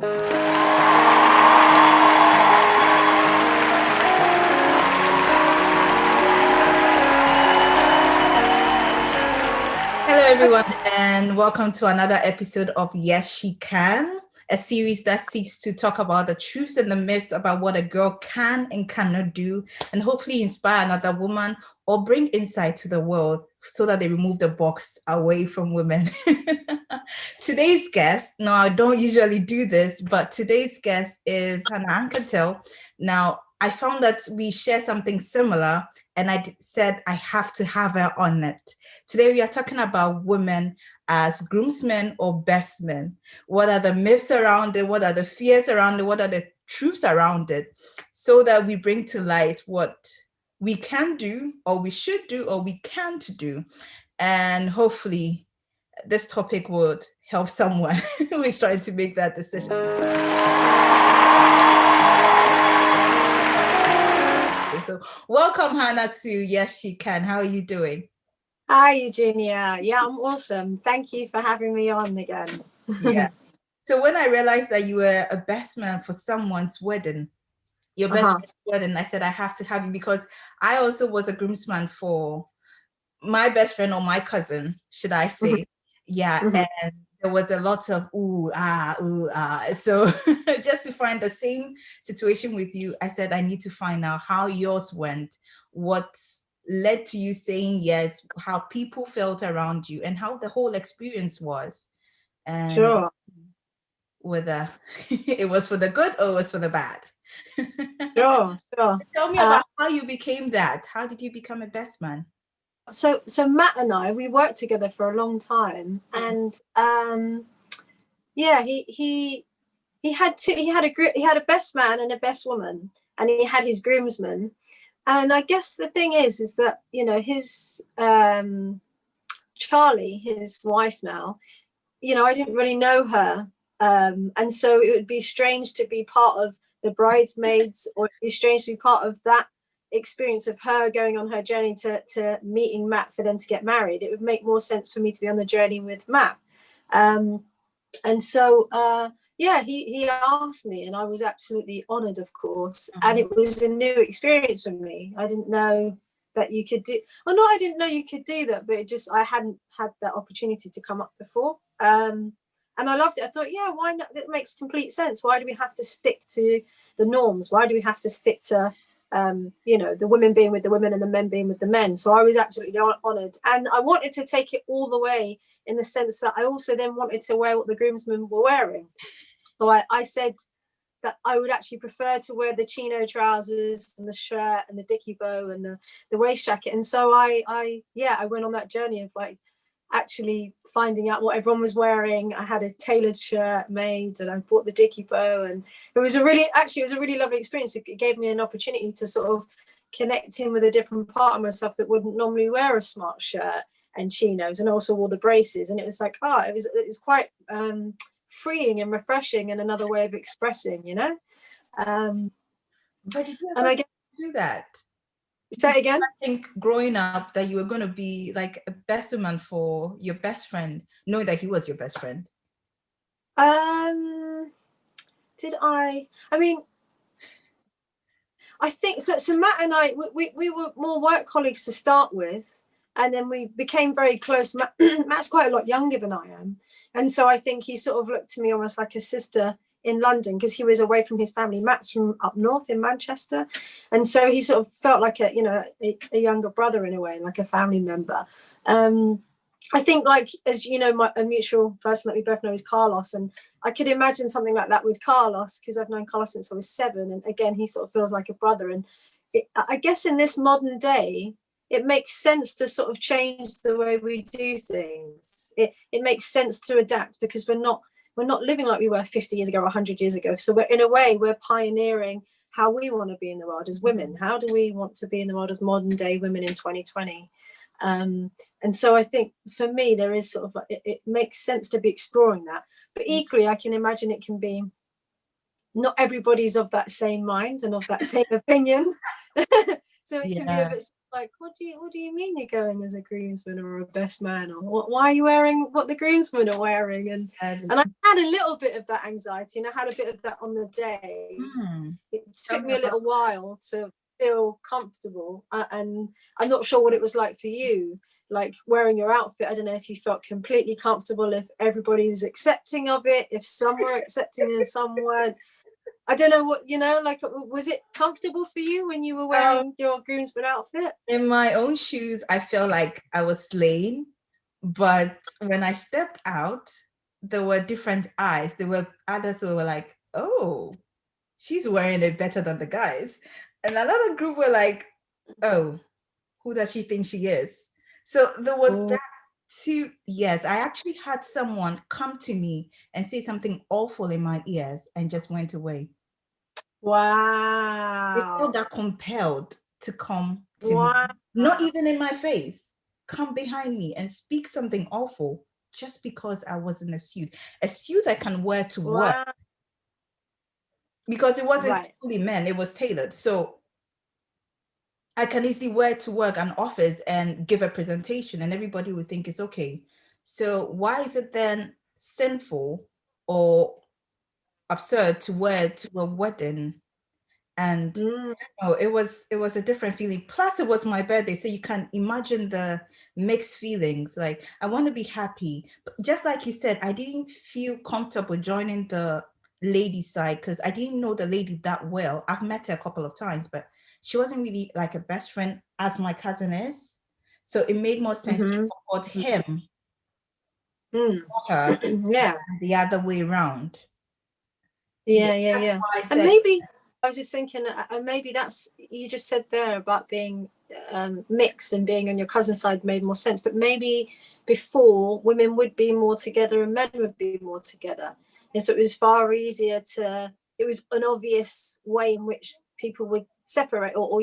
Hello, everyone, and welcome to another episode of Yes, She Can, a series that seeks to talk about the truths and the myths about what a girl can and cannot do, and hopefully inspire another woman or bring insight to the world so that they remove the box away from women. Today's guest, no, I don't usually do this, but today's guest is Hannah Anketel. Now, I found that we share something similar, and I said I have to have her on it. Today, we are talking about women as groomsmen or best men. What are the myths around it? What are the fears around it? What are the truths around it? So that we bring to light what we can do, or we should do, or we can't do. And hopefully, this topic would help someone who is trying to make that decision. So welcome, Hannah, to Yes, She Can. How are you doing? Hi, Eugenia. Yeah, I'm awesome. Thank you for having me on again. Yeah. So when I realized that you were a best man for someone's wedding, your best friend's wedding, I said I have to have you because I also was a groomsman for my best friend or my cousin, should I say. Yeah. And there was a lot of ooh, ah. So just to find the same situation with you, I said I need to find out how yours went, what led to you saying yes, how people felt around you, and how the whole experience was. And Sure. whether it was for the good or it was for the bad. Sure. Tell me about how you became that. How did you become a best man? So Matt and I, we worked together for a long time, and yeah, he had a best man and a best woman, and he had his groomsmen. And I guess the thing is that, you know, his Charlie, his wife now, you know, I didn't really know her. And so it would be strange to be part of the bridesmaids, or it'd be strange to be part of that experience of her going on her journey to meeting Matt for them to get married. It would make more sense for me to be on the journey with Matt. And so, yeah, he asked me, and I was absolutely honored, of course. And it was a new experience for me. I didn't know that you could do, well, not I didn't know you could do that, but I hadn't had that opportunity to come up before. And I loved it. I thought, yeah, why not? It makes complete sense. Why do we have to stick to the norms? Why do we have to stick to, you know, the women being with the women and the men being with the men? So I was absolutely honoured. And I wanted to take it all the way in the sense that I also then wanted to wear what the groomsmen were wearing. So I said that I would actually prefer to wear the chino trousers and the shirt and the dicky bow and the waist jacket. And so I went on that journey of like, actually finding out what everyone was wearing. I had a tailored shirt made, and I bought the dicky bow, and it was a really lovely experience. It gave me an opportunity to sort of connect in with a different part of myself that wouldn't normally wear a smart shirt and chinos, and also wore the braces. And it was like, it was quite freeing and refreshing, and another way of expressing, you know. But did you ever do that? Say it again. I think growing up that you were going to be like a best woman for your best friend, knowing that he was your best friend. Did I? I mean, I think so. So Matt and I, we were more work colleagues to start with, and then we became very close. Matt's quite a lot younger than I am, and so I think he sort of looked to me almost like a sister in London, because he was away from his family. Matt's from up north in Manchester, and so he sort of felt like a younger brother in a way, like a family member. I think, like, as you know, a mutual person that we both know is Carlos, and I could imagine something like that with Carlos, because I've known Carlos since I was 7, and again, he sort of feels like a brother. And I guess in this modern day, it makes sense to sort of change the way we do things. It makes sense to adapt, because we're not living like we were 50 years ago or 100 years ago. So we're pioneering how we want to be in the world as women. How do we want to be in the world as modern day women in 2020? And so I think for me, there is sort of like, it makes sense to be exploring that. But equally, I can imagine it can be, not everybody's of that same mind and of that same opinion. So it can be a bit like, what do you mean you're going as a groomsman or a best man, or why are you wearing what the groomsmen are wearing? And I had a little bit of that anxiety, and I had a bit of that on the day. It took me a little while to feel comfortable, and I'm not sure what it was like for you, like wearing your outfit. I don't know if you felt completely comfortable, if everybody was accepting of it, if some were accepting and some weren't. I don't know what, like, was it comfortable for you when you were wearing your groomsman outfit? In my own shoes, I felt like I was slaying. But when I stepped out, there were different eyes. There were others who were like, oh, she's wearing it better than the guys. And another group were like, oh, who does she think she is? So there was that too. Yes, I actually had someone come to me and say something awful in my ears and just went away. They felt that compelled to come to me, not even in my face, come behind me and speak something awful just because I was in a suit. A suit I can wear to work because it wasn't fully men, it was tailored. So I can easily wear it to work and office and give a presentation and everybody would think it's okay. So why is it then sinful or absurd to wear to a wedding? And it was a different feeling. Plus it was my birthday, so you can imagine the mixed feelings. Like, I want to be happy, but just like you said, I didn't feel comfortable joining the lady side because I didn't know the lady that well. I've met her a couple of times, but she wasn't really like a best friend as my cousin is. So it made more sense to support him, her, the other way around. Yeah. And maybe I was just thinking, maybe that's, you just said there about being mixed and being on your cousin's side made more sense. But maybe before, women would be more together and men would be more together. And so it was far easier it was an obvious way in which people would separate or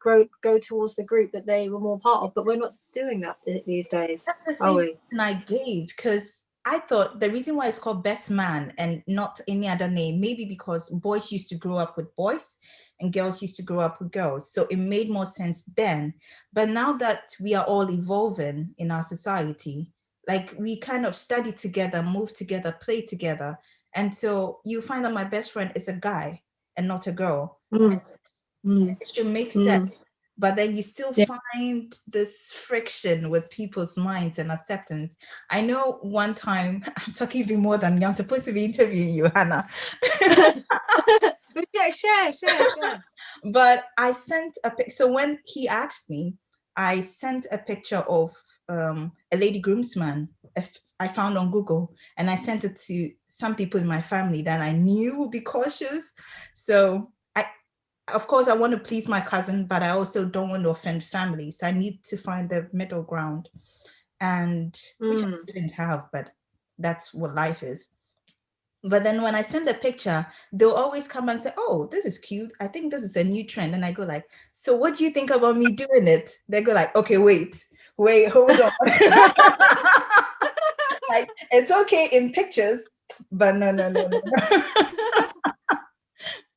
go towards the group that they were more part of. But we're not doing that these days, are we? And I gave, because I thought the reason why it's called best man and not any other name, maybe because boys used to grow up with boys and girls used to grow up with girls. So it made more sense then. But now that we are all evolving in our society, like, we kind of study together, move together, play together. And so you find that my best friend is a guy and not a girl. It should make sense. But then you still find this friction with people's minds and acceptance. I know one time, I'm talking even more than I'm supposed to be interviewing you, Hannah. Share. But I sent a picture. So when he asked me, I sent a picture of a lady groomsman I found on Google, and I sent it to some people in my family that I knew would be cautious. So of course, I want to please my cousin, but I also don't want to offend family. So I need to find the middle ground, and which I didn't have, but that's what life is. But then when I send a picture, they'll always come and say, oh, this is cute. I think this is a new trend. And I go like, so what do you think about me doing it? They go like, okay, wait, hold on. Like, it's okay in pictures, but no.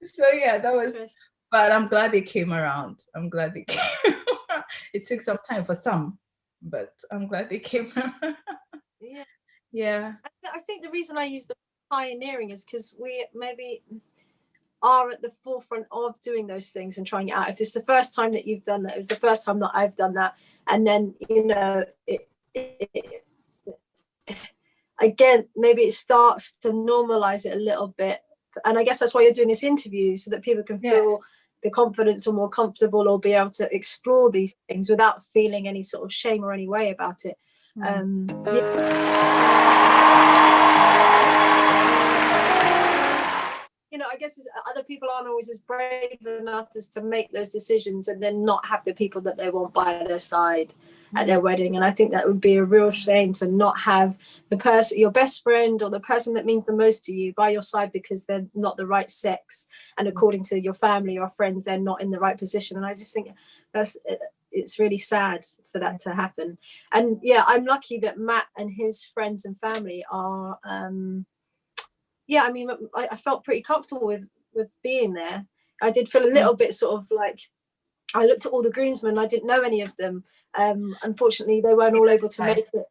So yeah, that was, but I'm glad they came around. It took some time for some, but I'm glad they came around. Yeah. I think the reason I use the pioneering is because we maybe are at the forefront of doing those things and trying it out. If it's the first time that you've done that, it's the first time that I've done that, and then again, maybe it starts to normalize it a little bit. And I guess that's why you're doing this interview, so that people can feel the confidence or more comfortable or be able to explore these things without feeling any sort of shame or any way about it. I guess other people aren't always as brave enough as to make those decisions and then not have the people that they want by their side at their wedding. And I think that would be a real shame to not have the person, your best friend or the person that means the most to you, by your side because they're not the right sex, and according to your family or friends they're not in the right position. And I just think it's really sad for that to happen. And I'm lucky that Matt and his friends and family are I felt pretty comfortable with being there. I did feel a little bit sort of like I looked at all the groomsmen. I didn't know any of them. Unfortunately, they weren't all able to make it.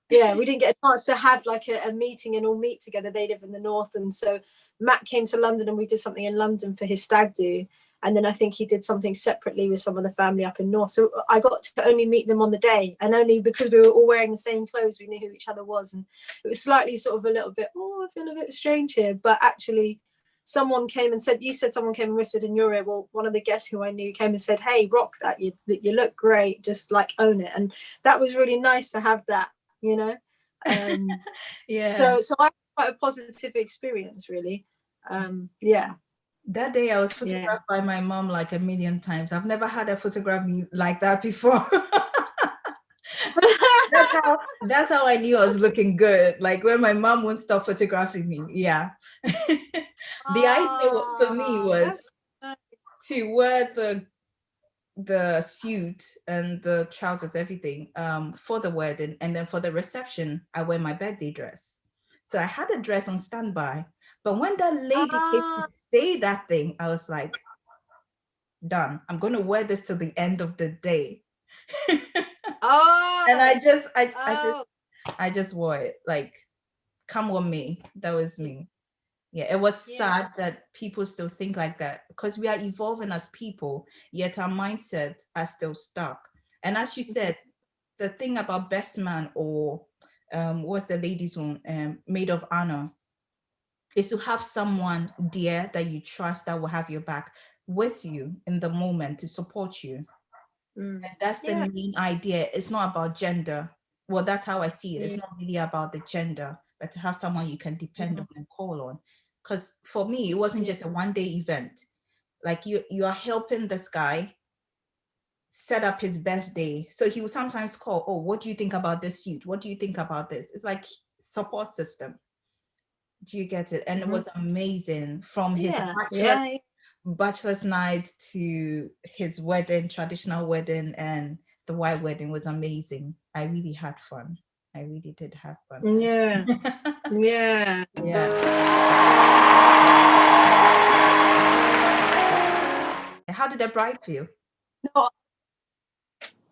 Yeah, we didn't get a chance to have like a meeting and all meet together. They live in the north, and so Matt came to London and we did something in London for his stag do. And then I think he did something separately with some of the family up in north. So I got to only meet them on the day, and only because we were all wearing the same clothes, we knew who each other was. And it was slightly sort of a little bit, oh, I feel a bit strange here. But actually, someone came and said, you said someone came and whispered in your ear. Well, one of the guests who I knew came and said, hey, rock that. You look great. Just like own it. And that was really nice to have that, you know. Yeah. So I had quite a positive experience, really. Yeah. That day I was photographed by my mom like a million times. I've never had her photograph me like that before. That's how I knew I was looking good. Like when my mom won't stop photographing me. Yeah. The idea for me was to wear the suit and the trousers, everything, for the wedding, and then for the reception, I wear my birthday dress. So I had a dress on standby, but when that lady came to say that thing, I was like, done. I'm going to wear this till the end of the day. And I just wore it. Like, come on me. That was me. Yeah, it was sad that people still think like that, because we are evolving as people, yet our mindsets are still stuck. And as you said, the thing about best man, or what's the ladies one, maid of honor, is to have someone dear that you trust that will have your back with you in the moment to support you. And that's the main idea. It's not about gender. Well, that's how I see it. It's not really about the gender, but to have someone you can depend on and call on. Because for me, it wasn't just a one-day event. Like you are helping this guy set up his best day. So he would sometimes call, oh, what do you think about this suit? What do you think about this? It's like support system. Do you get it? And it was amazing, from his bachelor's night to his wedding, traditional wedding, and the white wedding was amazing. I really had fun. I really did have fun. Yeah. Yeah. How did the bride feel? No,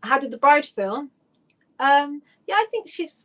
how did the bride feel? Yeah, I think she's,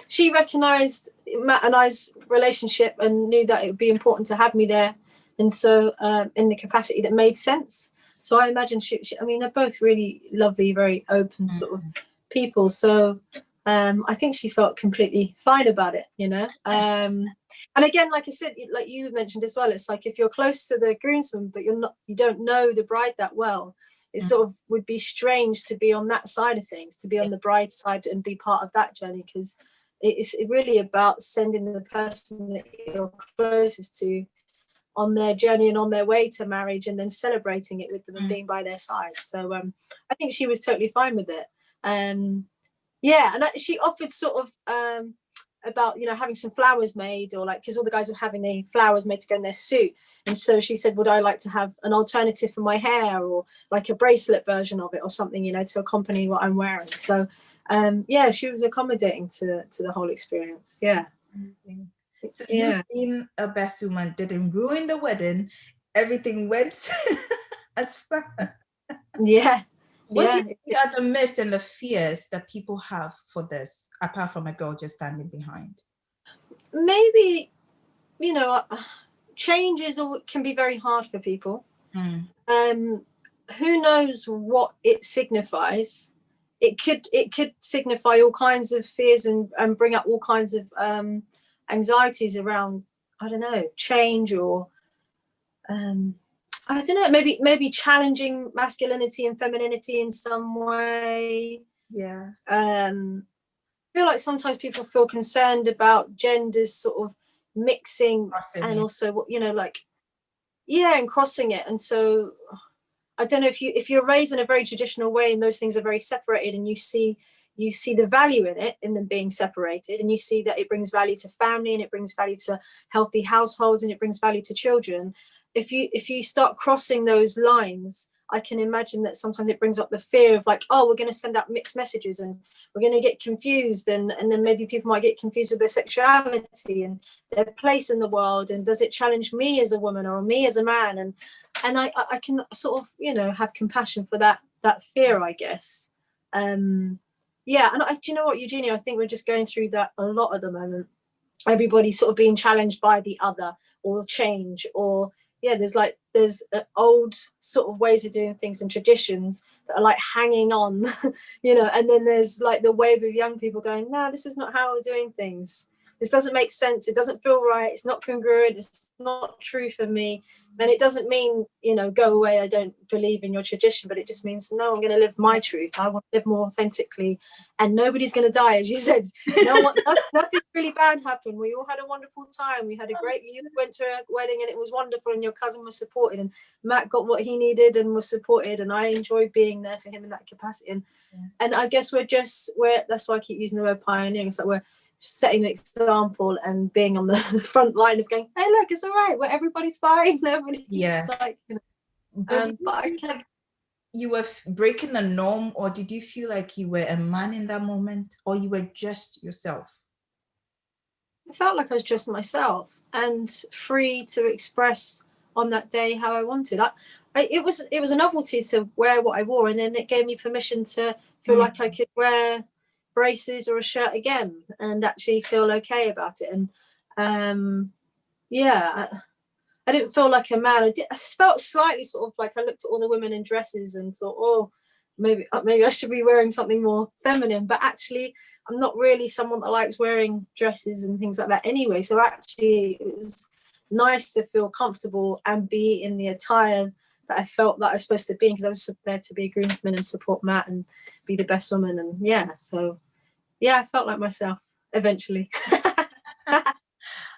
she recognized Matt and I's relationship and knew that it would be important to have me there. And so in the capacity that made sense. So I imagine I mean, they're both really lovely, very open sort of people. So I think she felt completely fine about it, you know. And again, like I said, like you mentioned as well, it's like if you're close to the groomsman, but you don't know the bride that well, it sort of would be strange to be on that side of things, to be on the bride's side and be part of that journey, because it's really about sending the person that you're closest to on their journey and on their way to marriage, and then celebrating it with them and being by their side. So I think she was totally fine with it. Yeah, and she offered sort of about, you know, having some flowers made, or like, because all the guys were having the flowers made to go in their suit. And so she said, would I like to have an alternative for my hair, or like a bracelet version of it or something, you know, to accompany what I'm wearing. So yeah, she was accommodating to the whole experience. Yeah. Amazing. So you being a best woman didn't ruin the wedding. Everything went as planned. Yeah. What do you think are the myths and the fears that people have for this, apart from a girl just standing behind? Maybe, you know, change can be very hard for people. Who knows what it signifies? It could signify all kinds of fears and bring up all kinds of anxieties around, I don't know, change, or I don't know, maybe challenging masculinity and femininity in some way. Yeah. I feel like sometimes people feel concerned about genders sort of mixing and also, you know, like, and crossing it. And so I don't know, if you're raised in a very traditional way and those things are very separated, and you see the value in it, in them being separated, and you see that it brings value to family, and it brings value to healthy households, and it brings value to children. If you start crossing those lines, I can imagine that sometimes it brings up the fear of like, oh, we're going to send out mixed messages and we're going to get confused, and then maybe people might get confused with their sexuality and their place in the world, and does it challenge me as a woman or me as a man? And and I can sort of, you know, have compassion for that fear, I guess. Yeah, and do you know what, Eugenia, I think we're just going through that a lot at the moment. Everybody's sort of being challenged by the other, or change, or yeah, there's old sort of ways of doing things and traditions that are like hanging on, you know, and then there's like the wave of young people going, no, this is not how we're doing things. This doesn't make sense. It doesn't feel right. It's not congruent. It's not true for me. And it doesn't mean, you know, go away, I don't believe in your tradition, but it just means, no, I'm going to live my truth. I want to live more authentically, and nobody's going to die, as you said. Nothing really bad happened. We all had a wonderful time. We had a great, you went to a wedding and it was wonderful, and your cousin was supported, and Matt got what he needed and was supported, and I enjoyed being there for him in that capacity. And I guess that's why I keep using the word pioneering. It's like we're setting an example and being on the front line of going, hey, look, it's all right, where everybody's fine. Nobody's like, you know. But you were breaking the norm, or did you feel like you were a man in that moment, or you were just yourself? I felt like I was just myself and free to express on that day how I wanted. It was a novelty to wear what I wore, and then it gave me permission to feel like I could wear braces or a shirt again and actually feel okay about it. And yeah, I didn't feel like a man. I felt slightly sort of like, I looked at all the women in dresses and thought, oh, maybe I should be wearing something more feminine. But actually, I'm not really someone that likes wearing dresses and things like that anyway. So actually, it was nice to feel comfortable and be in the attire that I felt that I was supposed to be, because I was there to be a groomsman and support Matt and be the best woman. And yeah, so yeah, I felt like myself eventually.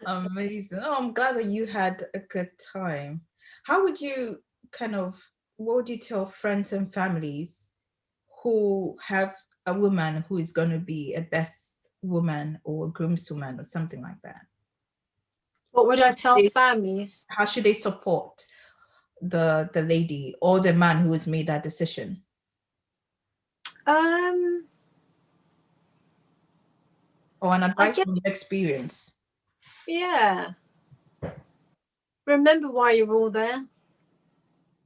Amazing. Oh, I'm glad that you had a good time. What would you tell friends and families who have a woman who is going to be a best woman or a groomswoman or something like that? What would I tell families? How should they support the lady or the man who has made that decision? Or an advice from your experience? Yeah. Remember why you're all there.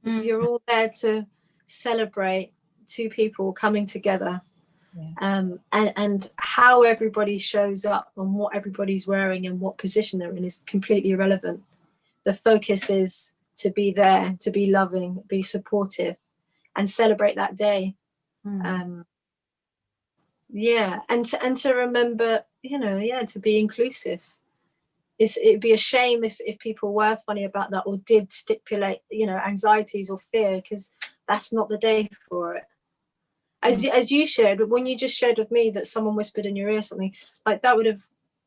You're all there to celebrate two people coming together. Yeah. And how everybody shows up and what everybody's wearing and what position they're in is completely irrelevant. The focus is to be there, to be loving, be supportive, and celebrate that day. Yeah, and to remember, you know, yeah, to be inclusive. It'd be a shame if people were funny about that or did stipulate, you know, anxieties or fear, because that's not the day for it. As you shared, but when you just shared with me that someone whispered in your ear something, like that would have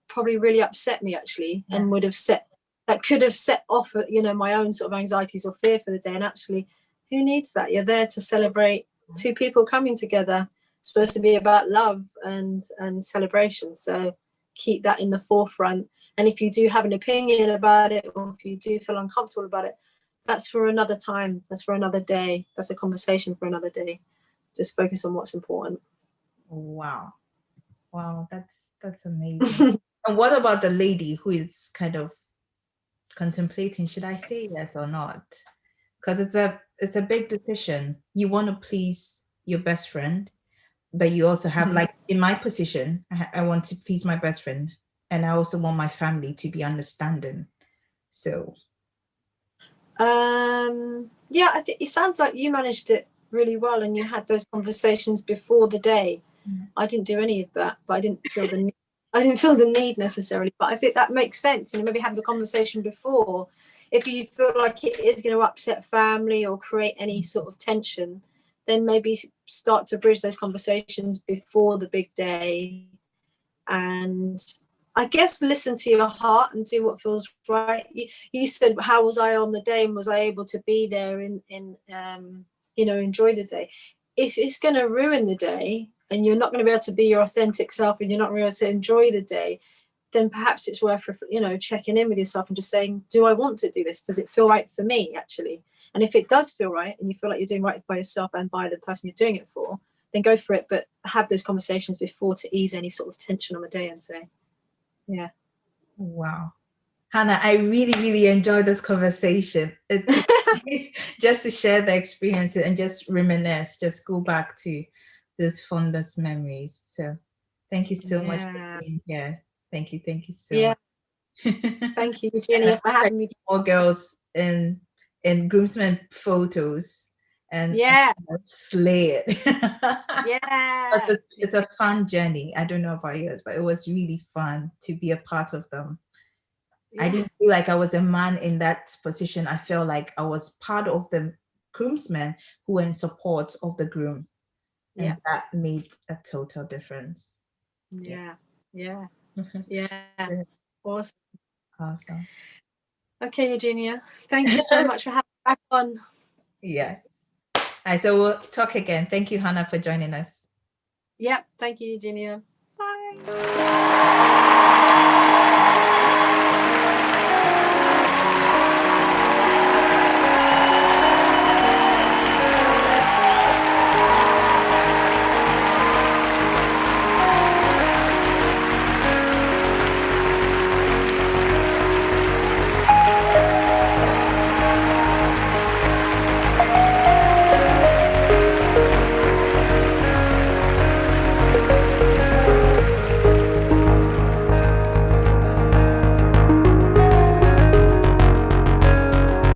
probably really upset me actually, and could have set off, you know, my own sort of anxieties or fear for the day. And actually, who needs that? You're there to celebrate two people coming together. It's supposed to be about love and celebration. So keep that in the forefront. And if you do have an opinion about it, or if you do feel uncomfortable about it, that's for another time. That's for another day. That's a conversation for another day. Just focus on what's important. Wow, that's amazing. And what about the lady who is kind of contemplating, should I say yes or not? Because it's a big decision. You want to please your best friend, but you also have, like in my position, I want to please my best friend, and I also want my family to be understanding. So yeah, I think it sounds like you managed it really well, and you had those conversations before the day. I didn't do any of that, but I didn't feel the need necessarily. But I think that makes sense. You know, maybe have the conversation before. If you feel like it is going to upset family or create any sort of tension, then maybe start to bridge those conversations before the big day. And I guess listen to your heart and do what feels right. You said, how was I on the day, and was I able to be there and you know, enjoy the day? If it's going to ruin the day and you're not going to be able to be your authentic self and you're not going to be able to enjoy the day, then perhaps it's worth, you know, checking in with yourself and just saying, do I want to do this? Does it feel right for me, actually? And if it does feel right and you feel like you're doing right by yourself and by the person you're doing it for, then go for it. But have those conversations before to ease any sort of tension on the day and say, yeah. Wow. Hannah, I really, really enjoyed this conversation. It's just to share the experiences and just reminisce, just go back to those fondest memories. So thank you so much for being here. Thank you so Yeah. much. Thank you, And I Eugenia, for hope I having me. see more girls in groomsmen photos and Yeah. slay it. Yeah. It's a fun journey. I don't know about yours, but it was really fun to be a part of them. I Yeah. didn't feel like I was a man in that position. I felt like I was part of the groomsmen who were in support of the groom. And Yeah. that made a total difference. Yeah. Yeah. Yeah. Yeah. Awesome. Awesome. Okay, Eugenia. Thank you so much for having me back on. Yes. All right, so we'll talk again. Thank you, Hannah, for joining us. Yep. Thank you, Eugenia. Bye.